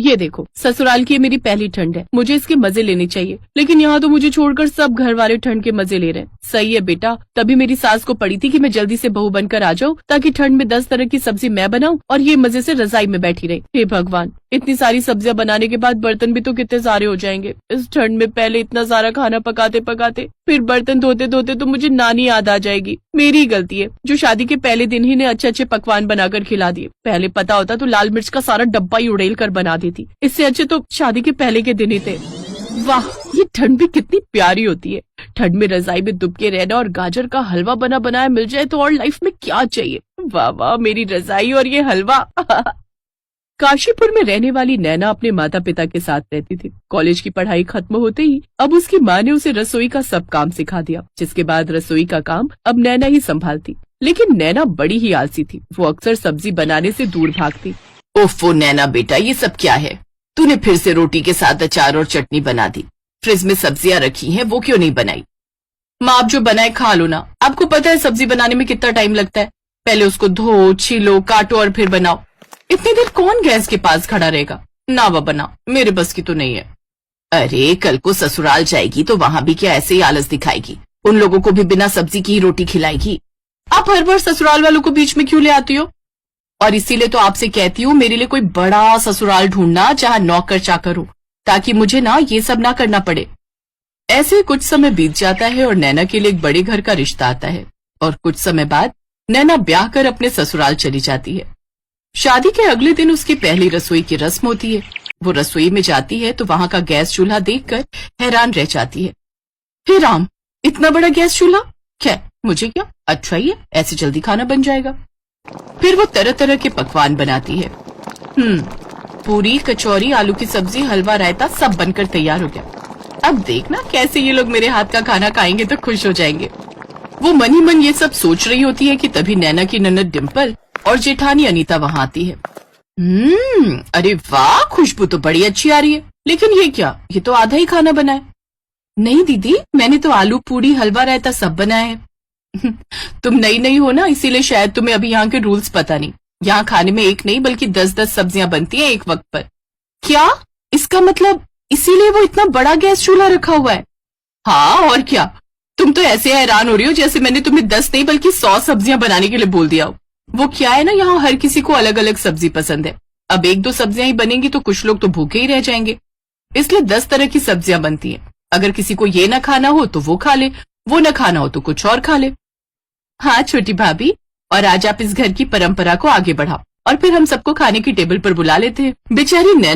ये देखो, ससुराल की ये मेरी पहली ठंड है, मुझे इसके मजे लेने चाहिए, लेकिन यहाँ तो मुझे छोड़कर सब घर वाले ठंड के मजे ले रहे हैं। सही है बेटा, तभी मेरी सास को पड़ी थी कि मैं जल्दी से बहू बनकर आ जाऊँ ताकि ठंड में 10 तरह की सब्जी मैं बनाऊं और ये मजे से रजाई में बैठी रही। हे भगवान, इतनी सारी सब्जियां बनाने के बाद बर्तन भी तो कितने सारे हो जाएंगे। इस ठंड में पहले इतना सारा खाना पकाते पकाते फिर बर्तन धोते धोते तो मुझे नानी याद आ जाएगी। मेरी ही गलती है जो शादी के पहले दिन ही ने अच्छे अच्छे पकवान बनाकर खिला दिए। पहले पता होता तो लाल मिर्च का सारा डब्बा ही उड़ेल कर बना देती। इससे अच्छे तो शादी के पहले के दिन ही थे। वाह, ये ठंड भी कितनी प्यारी होती है। ठंड में रजाई में दुबके रहना और गाजर का हलवा बना बनाया मिल जाए तो और लाइफ में क्या चाहिए। वाह वाह, मेरी रजाई और ये हलवा। काशीपुर में रहने वाली नैना अपने माता पिता के साथ रहती थी। कॉलेज की पढ़ाई खत्म होते ही अब उसकी माँ ने उसे रसोई का सब काम सिखा दिया, जिसके बाद रसोई का काम अब नैना ही संभालती। लेकिन नैना बड़ी ही आलसी थी, वो अक्सर सब्जी बनाने से दूर भागती। ओफो नैना बेटा, ये सब क्या है? तूने फिर से रोटी के साथ अचार और चटनी बना दी। फ्रिज में सब्जियां रखी हैं, वो क्यों नहीं बनाई? माँ, आप जो बनाए खा लो ना। आपको पता है सब्जी बनाने में कितना टाइम लगता है। पहले उसको धो, छीलो, काटो और फिर बनाओ। इतनी देर कौन गैस के पास खड़ा रहेगा? ना वो बनाओ, मेरे बस की तो नहीं है। अरे कल को ससुराल जाएगी तो वहां भी क्या ऐसे ही आलस दिखाएगी? उन लोगों को भी बिना सब्जी की ही रोटी खिलाएगी। आप हर बार ससुराल वालों को बीच में क्यों ले आती हो? और इसीलिए तो आपसे कहती हूँ मेरे लिए कोई बड़ा ससुराल ढूंढना, जहाँ नौकर चाकर हो, ताकि मुझे ना ये सब ना करना पड़े। ऐसे कुछ समय बीत जाता है और नैना के लिए एक बड़े घर का रिश्ता आता है और कुछ समय बाद नैना ब्याह कर अपने ससुराल चली जाती है। शादी के अगले दिन उसकी पहली रसोई की रस्म होती है। वो रसोई में जाती है तो वहां का गैस चूल्हा देखकर हैरान रह जाती है। हे राम, इतना बड़ा गैस चूल्हा! क्या मुझे क्या, अच्छा ही है, ऐसे जल्दी खाना बन जाएगा। फिर वो तरह तरह के पकवान बनाती है। पूरी, कचौरी, आलू की सब्जी, हलवा, रायता सब बनकर तैयार हो गया। अब देखना कैसे ये लोग मेरे हाथ का खाना खाएंगे तो खुश हो जाएंगे। वो मन ही मन ये सब सोच रही होती है कि तभी नैना की ननद डिम्पल और जेठानी अनीता वहां आती है। अरे वाह, खुशबू तो बड़ी अच्छी आ रही है। लेकिन ये क्या, ये तो आधा ही खाना बना है। नहीं दीदी, मैंने तो आलू पूरी, हलवा, रायता सब बनाया है। तुम नई नई हो ना, इसीलिए शायद तुम्हें अभी यहाँ के रूल्स पता नहीं। यहाँ खाने में एक नहीं बल्कि 10-10 सब्जियां बनती हैं एक वक्त पर। क्या? इसका मतलब इसीलिए वो इतना बड़ा गैस चूल्हा रखा हुआ है? हाँ और क्या, तुम तो ऐसे हैरान हो रही हो जैसे मैंने तुम्हें 10 नहीं बल्कि 100 सब्जियां बनाने के लिए बोल दिया हो। वो क्या है ना, यहाँ हर किसी को अलग अलग सब्जी पसंद है। अब 1-2 सब्जियां ही बनेंगी तो कुछ लोग तो भूखे ही रह जाएंगे, इसलिए 10 तरह की सब्जियां बनती हैं। अगर किसी को ये ना खाना हो तो वो खा ले, वो न खाना हो तो कुछ और खा ले। हाँ छोटी भाभी, और आज आप इस घर की परंपरा को आगे बढ़ाओ और फिर हम सबको खाने की टेबल पर बुला लेते हैं। बेचारी नैना